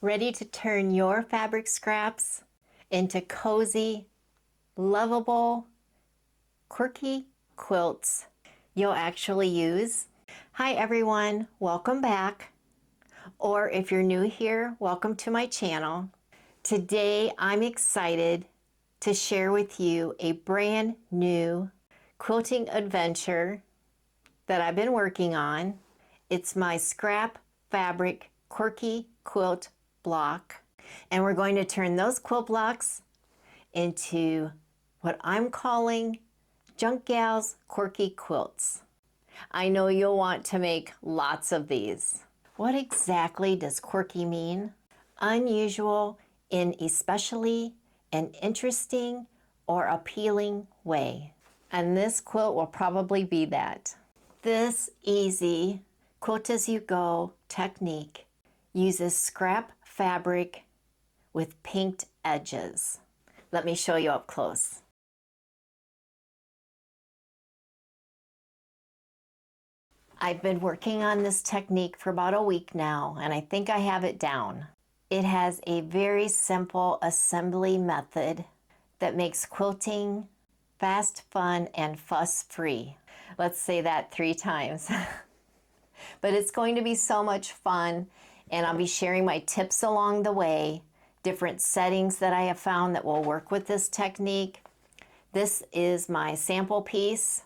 Ready to turn your fabric scraps into cozy, lovable, quirky quilts you'll actually use? Hi everyone, welcome back. Or if you're new here, welcome to my channel. Today I'm excited to share with you a brand new quilting adventure that I've been working on. It's my scrap fabric quirky quilt block, and we're going to turn those quilt blocks into what I'm calling JunkGal's quirky quilts. I know you'll want to make lots of these. What exactly does quirky mean? Unusual in especially an interesting or appealing way. And this quilt will probably be that. This easy Quilt-As-You-Go technique uses scrap fabric with pinked edges. Let me show you up close. I've been working on this technique for about a week now, and I think I have it down. It has a very simple assembly method that makes quilting fast, fun, and fuss-free. Let's say that 3 times. But it's going to be so much fun, and I'll be sharing my tips along the way, different settings that I have found that will work with this technique. This is my sample piece,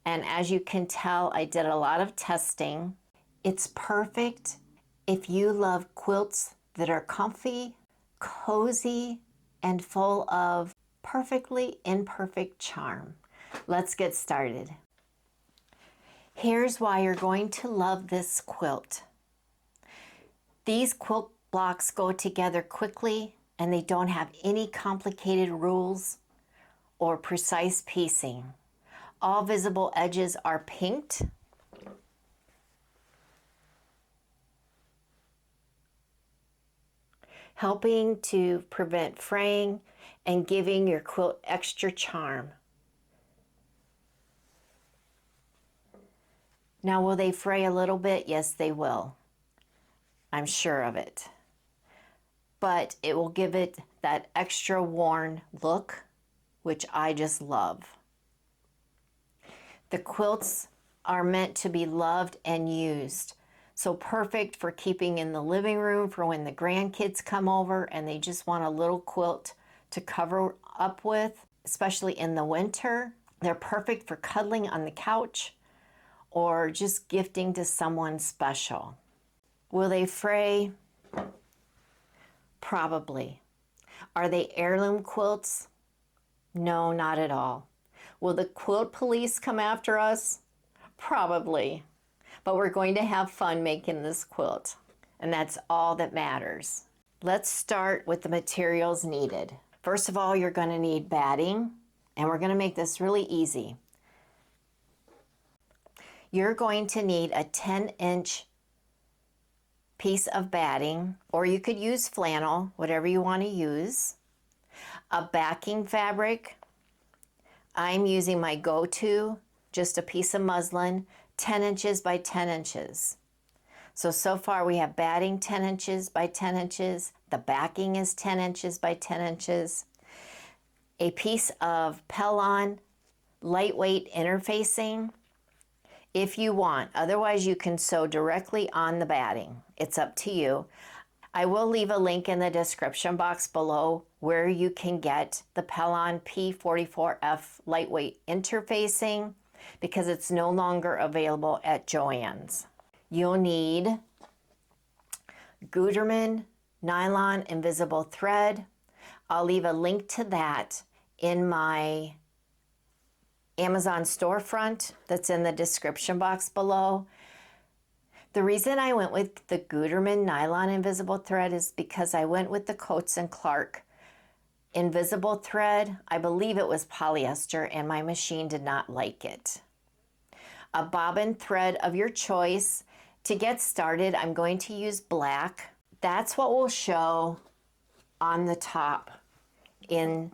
and as you can tell, I did a lot of testing. It's perfect if you love quilts that are comfy, cozy, and full of perfectly imperfect charm. Let's get started. Here's why you're going to love this quilt. These quilt blocks go together quickly, and they don't have any complicated rules or precise piecing. All visible edges are pinked. Helping to prevent fraying and giving your quilt extra charm. Now, will they fray a little bit? Yes, they will. I'm sure of it. But it will give it that extra worn look, which I just love. The quilts are meant to be loved and used. So perfect for keeping in the living room for when the grandkids come over and they just want a little quilt to cover up with, especially in the winter. They're perfect for cuddling on the couch or just gifting to someone special. Will they fray? Probably. Are they heirloom quilts? No, not at all. Will the quilt police come after us? Probably. But we're going to have fun making this quilt, and that's all that matters. Let's start with the materials needed. First of all, you're going to need batting, and we're going to make this really easy. You're going to need a 10-inch piece of batting, or you could use flannel, whatever you want to use. A backing fabric. I'm using my go-to, just a piece of muslin, 10 inches by 10 inches. So far we have batting 10 inches by 10 inches. The backing is 10 inches by 10 inches. A piece of Pellon lightweight interfacing if you want. Otherwise you can sew directly on the batting. It's up to you. I will leave a link in the description box below where you can get the Pellon P44F lightweight interfacing because it's no longer available at Joann's. You'll need Gutermann nylon invisible thread. I'll leave a link to that in my Amazon storefront that's in the description box below. The reason I went with the Gutermann nylon invisible thread is because I went with the Coats & Clark invisible thread. I believe it was polyester and my machine did not like it. A bobbin thread of your choice. To get started, I'm going to use black. That's what will show on the top in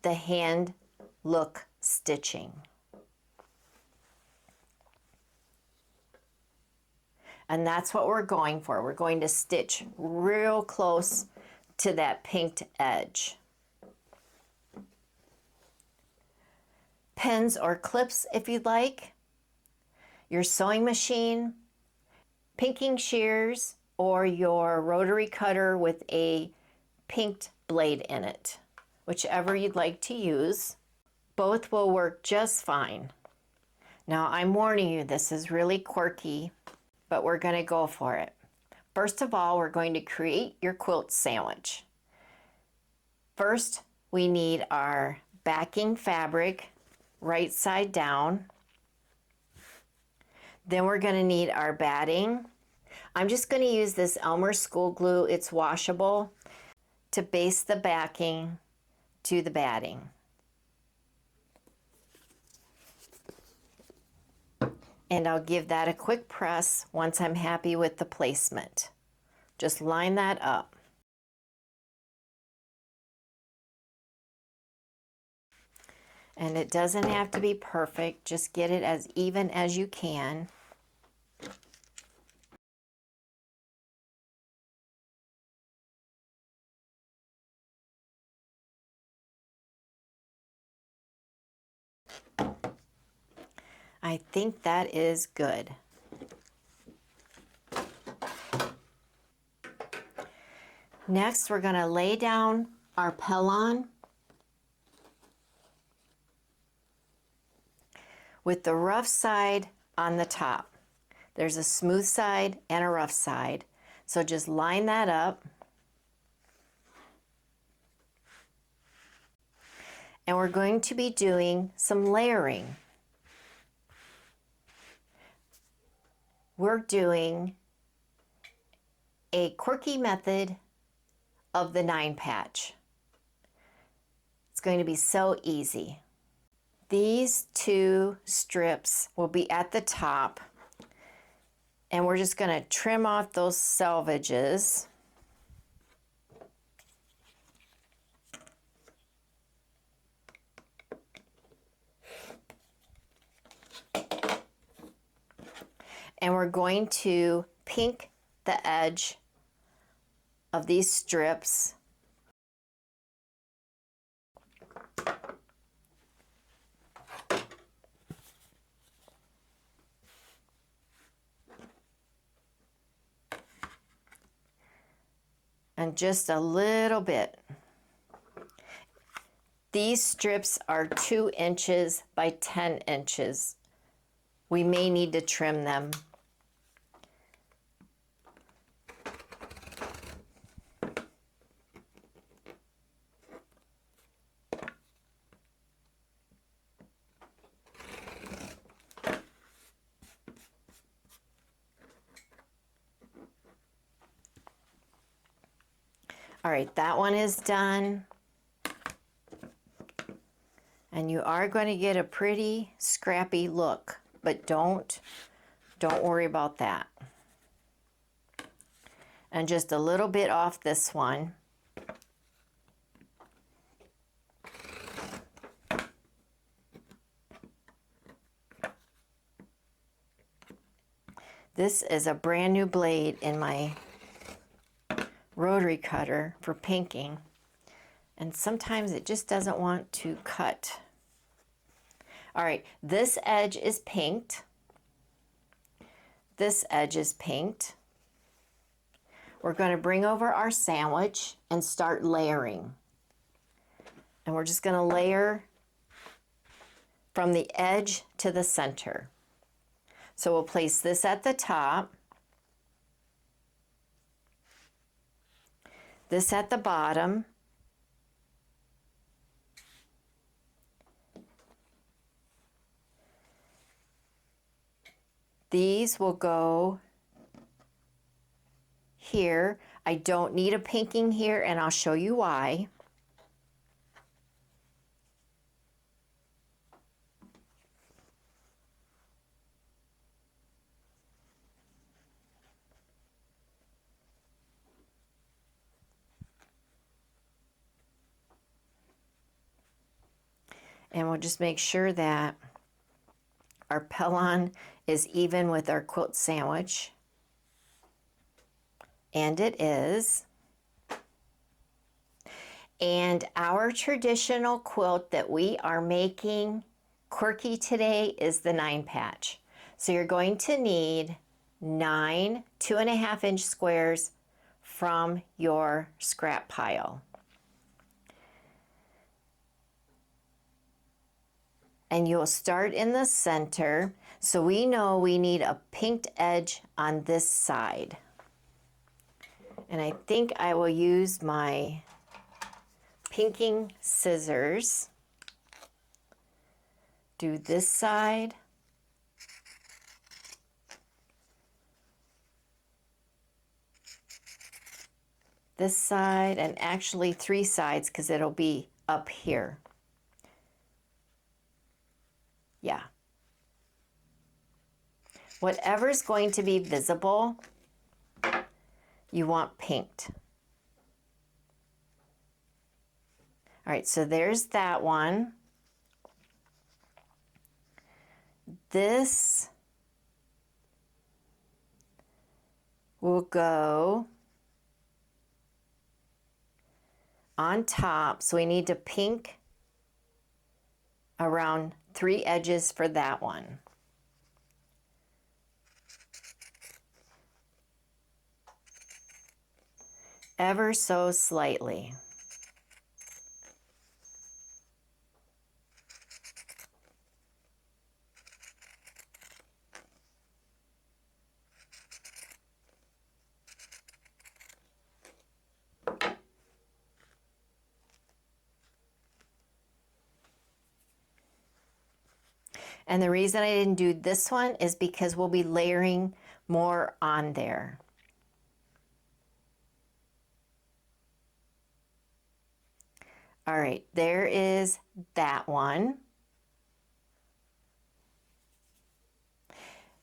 the hand-look stitching. And that's what we're going for. We're going to stitch real close to that pinked edge. Pins or clips if you'd like, your sewing machine, pinking shears, or your rotary cutter with a pinked blade in it, whichever you'd like to use. Both will work just fine. Now I'm warning you, this is really quirky, but we're going to go for it. First of all, we're going to create your quilt sandwich. First, we need our backing fabric right side down. Then we're going to need our batting. I'm just going to use this Elmer school glue, it's washable, to base the backing to the batting. And I'll give that a quick press once I'm happy with the placement. Just line that up. And it doesn't have to be perfect, just get it as even as you can. I think that is good. Next, we're going to lay down our Pellon with the rough side on the top. There's a smooth side and a rough side. So just line that up. And we're going to be doing some layering. We're doing a quirky method of the 9 patch. It's going to be so easy. These 2 strips will be at the top, and we're just going to trim off those salvages. And we're going to pink the edge of these strips. And just a little bit. These strips are 2 inches by 10 inches. We may need to trim them. All right, that one is done. And you are going to get a pretty scrappy look, but don't worry about that. And just a little bit off this one. This is a brand new blade in my rotary cutter for pinking, and sometimes it just doesn't want to cut. All right, this edge is pinked. This edge is pinked. We're going to bring over our sandwich and start layering. And we're just going to layer from the edge to the center. So we'll place this at the top, this at the bottom, these will go here. I don't need a pinking here, and I'll show you why. And we'll just make sure that our Pellon is even with our quilt sandwich. and it is. And our traditional quilt that we are making quirky today is the 9 patch. So you're going to need 9 2.5-inch squares from your scrap pile. And you'll start in the center. So we know we need a pinked edge on this side. And I think I will use my pinking scissors. Do this side. This side, and actually 3 sides because it'll be up here. Yeah. Whatever's going to be visible, you want pinked. All right, so there's that one. This will go on top, so we need to pink around 3 edges for that one. Ever so slightly. And the reason I didn't do this one is because we'll be layering more on there. All right, there is that one.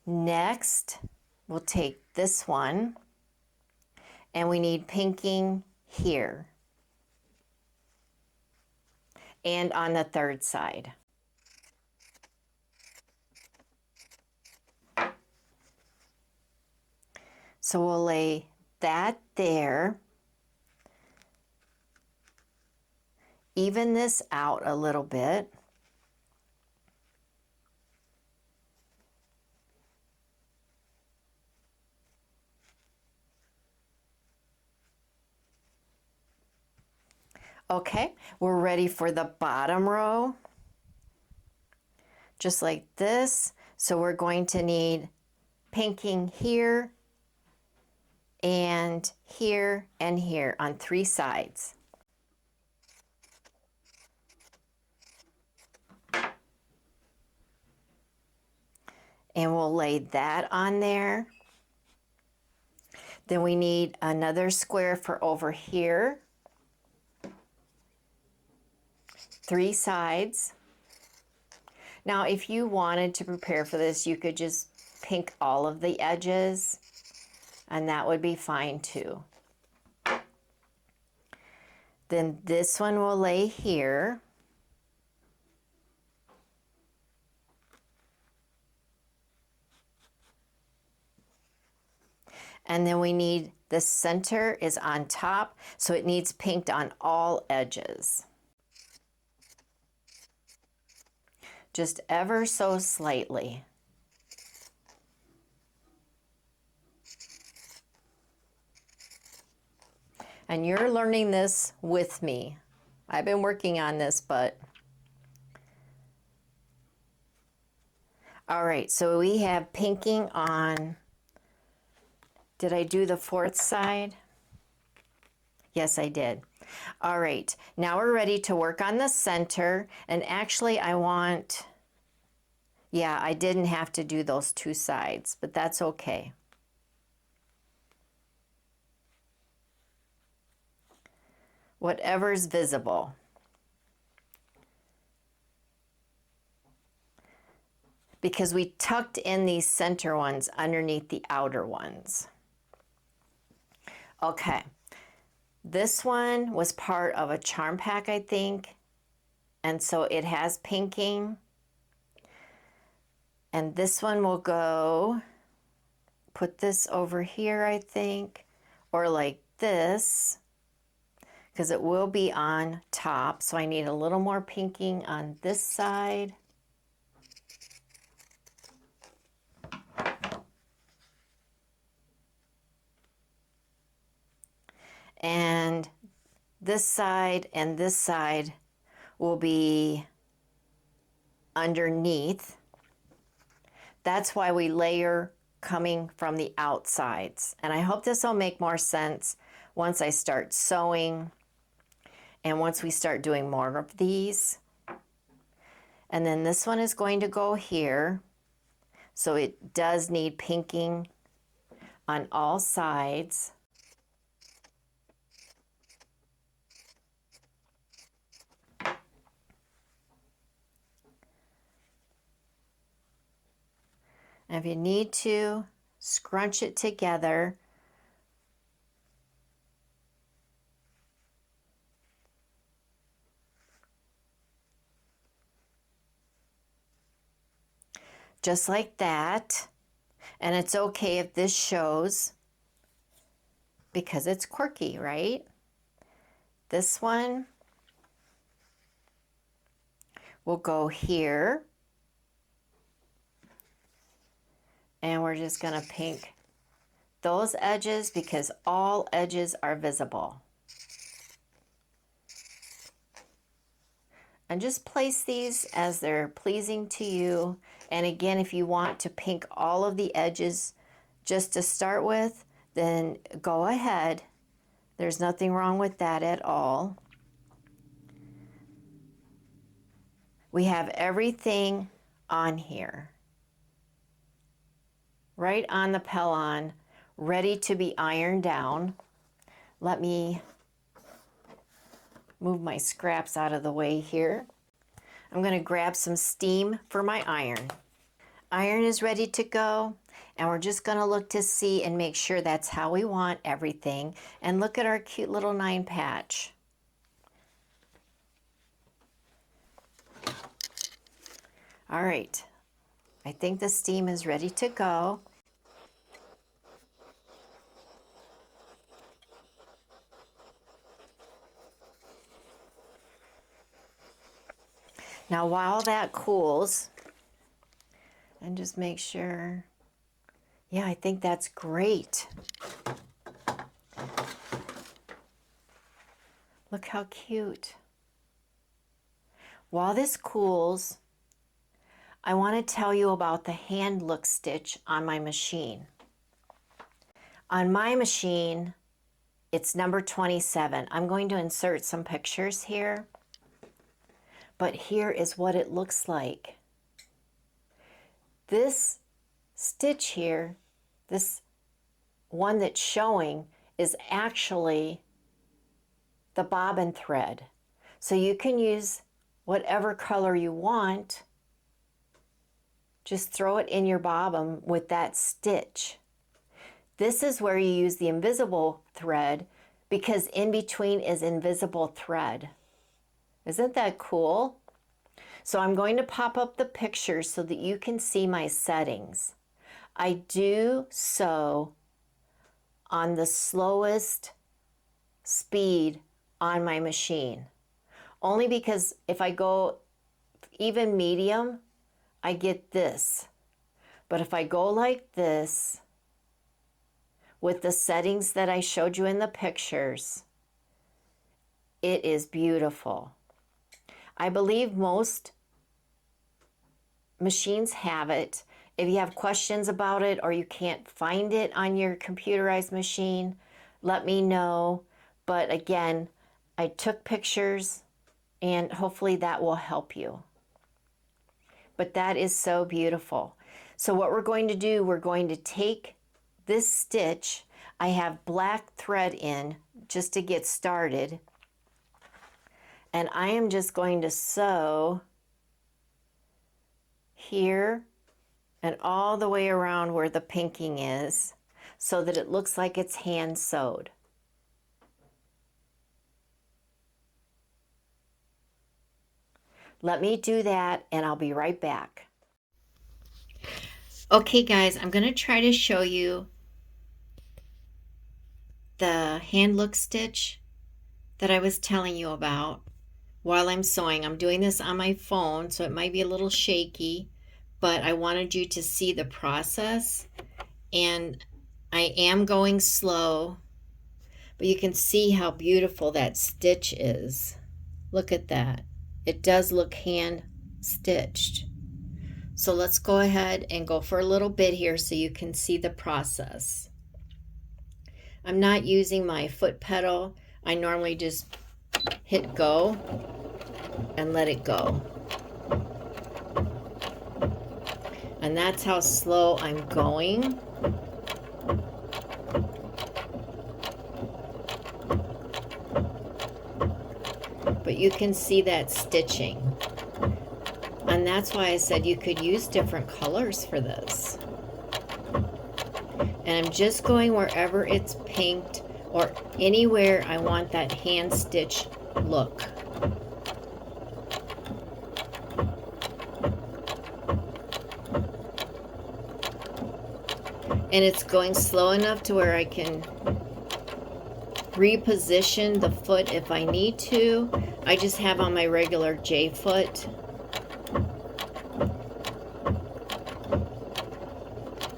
Next, we'll take this one, and we need pinking here and on the third side. So we'll lay that there. Even this out a little bit. Okay, we're ready for the bottom row. Just like this. So we're going to need pinking here and here and here on 3 sides. And we'll lay that on there. Then we need another square for over here. 3 sides. Now, if you wanted to prepare for this, you could just pink all of the edges, and that would be fine too. Then this one will lay here. And then we need, the center is on top, so it needs pinked on all edges. Just ever so slightly. And you're learning this with me. I've been working on this, but... All right, so we have pinking on... Did I do the 4th side? Yes, I did. All right, now we're ready to work on the center. And actually, I want... Yeah, I didn't have to do those 2 sides, but that's okay. Whatever's visible. Because we tucked in these center ones underneath the outer ones. Okay, this one was part of a charm pack, I think, and so it has pinking. And this one will go, put this over here, I think, or like this, because it will be on top. So I need a little more pinking on this side. And this side and this side will be underneath. That's why we layer coming from the outsides. And I hope this will make more sense once I start sewing and once we start doing more of these. And then this one is going to go here. So it does need pinking on all sides. And if you need to, scrunch it together. Just like that. And it's okay if this shows because it's quirky, right? This one will go here. And we're just going to pink those edges because all edges are visible. And just place these as they're pleasing to you. And again, if you want to pink all of the edges just to start with, then go ahead. There's nothing wrong with that at all. We have everything on here, right on the Pellon, ready to be ironed down. Let me move my scraps out of the way here. I'm going to grab some steam for my iron. Iron is ready to go, and we're just going to look to see and make sure that's how we want everything. And look at our cute little 9 patch. All right, I think the steam is ready to go. Now while that cools, and just make sure, yeah, I think that's great. Look how cute. While this cools, I want to tell you about the hand-look stitch on my machine. On my machine, it's number 27. I'm going to insert some pictures here, but here is what it looks like. This stitch here, this one that's showing, is actually the bobbin thread. So you can use whatever color you want. Just throw it in your bobbin with that stitch. This is where you use the invisible thread because in between is invisible thread. Isn't that cool? So I'm going to pop up the pictures so that you can see my settings. I do sew on the slowest speed on my machine. Only because if I go even medium, I get this. But if I go like this, with the settings that I showed you in the pictures, it is beautiful. I believe most machines have it. If you have questions about it or you can't find it on your computerized machine, let me know. But again, I took pictures and hopefully that will help you. But that is so beautiful. So what we're going to do, we're going to take this stitch. I have black thread in just to get started. And I am just going to sew here and all the way around where the pinking is so that it looks like it's hand sewed. Let me do that and I'll be right back. Okay guys, I'm going to try to show you the hand-look stitch that I was telling you about while I'm sewing. I'm doing this on my phone, so it might be a little shaky, but I wanted you to see the process. And I am going slow, but you can see how beautiful that stitch is. Look at that. It does look hand stitched. So let's go ahead and go for a little bit here so you can see the process. I'm not using my foot pedal. I normally just hit go and let it go. And that's how slow I'm going. But you can see that stitching. And that's why I said you could use different colors for this. And I'm just going wherever it's pinked or anywhere I want that hand stitch look. And it's going slow enough to where I can reposition the foot if I need to. I just have on my regular J foot.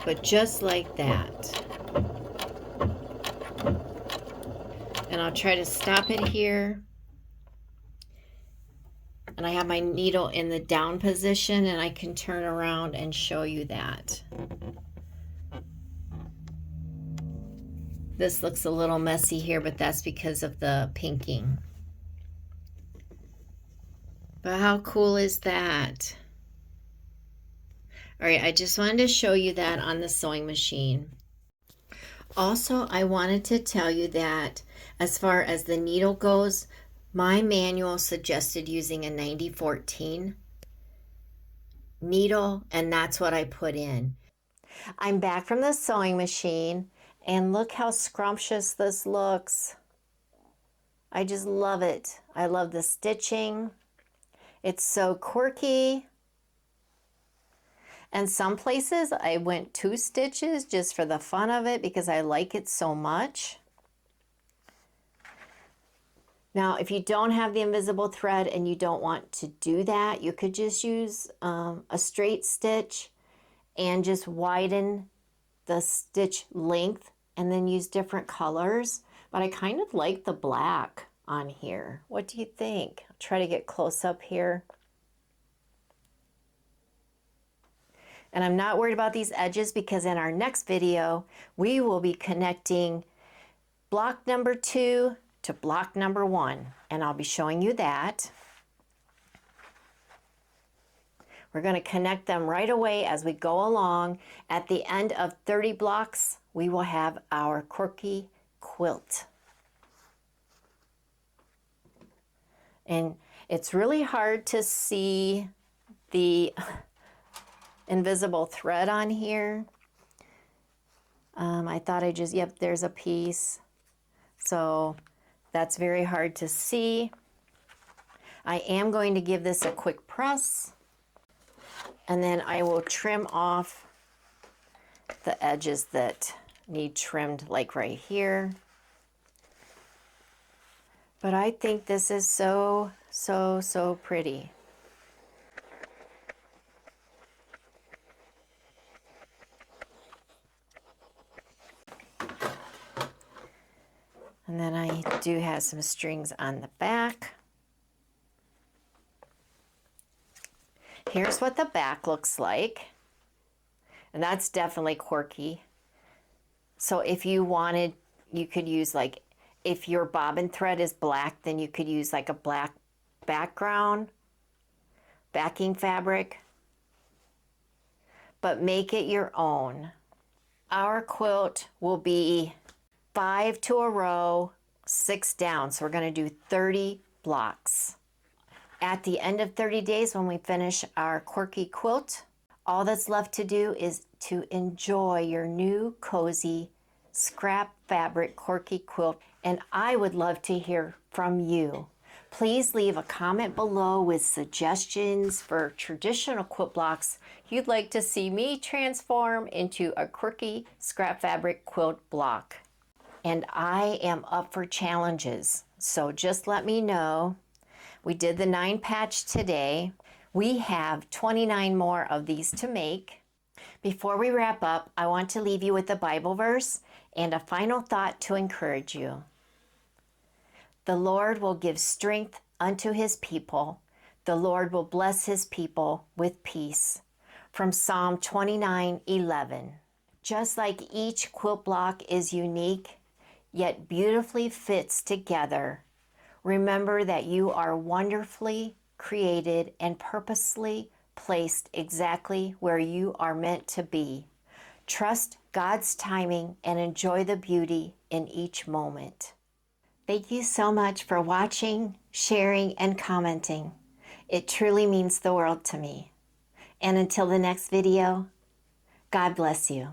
But just like that. And I'll try to stop it here. And I have my needle in the down position, and I can turn around and show you that. This looks a little messy here, but that's because of the pinking. But how cool is that? All right, I just wanted to show you that on the sewing machine. Also, I wanted to tell you that as far as the needle goes, my manual suggested using a 90-14 needle, and that's what I put in. I'm back from the sewing machine, and look how scrumptious this looks. I just love it. I love the stitching. It's so quirky. And some places I went 2 stitches just for the fun of it because I like it so much. Now, if you don't have the invisible thread and you don't want to do that, you could just use a straight stitch and just widen the stitch length and then use different colors. But I kind of like the black on here. What do you think? I'll try to get close up here. And I'm not worried about these edges because in our next video, we will be connecting block number 2 to block number 1. And I'll be showing you that. We're going to connect them right away as we go along. At the end of 30 blocks, we will have our quirky quilt. And it's really hard to see the invisible thread on here. I thought I just, yep, there's a piece. So that's very hard to see. I am going to give this a quick press, and then I will trim off the edges that need trimmed, like right here. But I think this is so, so, so pretty. And then I do have some strings on the back. Here's what the back looks like. And that's definitely quirky. So if you wanted, you could use like, if your bobbin thread is black, then you could use like a black background, backing fabric, but make it your own. Our quilt will be 5 to a row, 6 down. So we're going to do 30 blocks. At the end of 30 days, when we finish our quirky quilt, all that's left to do is to enjoy your new cozy scrap fabric quirky quilt. And I would love to hear from you. Please leave a comment below with suggestions for traditional quilt blocks you'd like to see me transform into a quirky scrap fabric quilt block. and I am up for challenges. So just let me know. We did the 9 patch today. We have 29 more of these to make. Before we wrap up, I want to leave you with a Bible verse and a final thought to encourage you. The Lord will give strength unto his people. The Lord will bless his people with peace. From Psalm 29:11. Just like each quilt block is unique, yet beautifully fits together, remember that you are wonderfully created and purposely placed exactly where you are meant to be. Trust God's timing and enjoy the beauty in each moment. Thank you so much for watching, sharing, and commenting. It truly means the world to me. And until the next video, God bless you.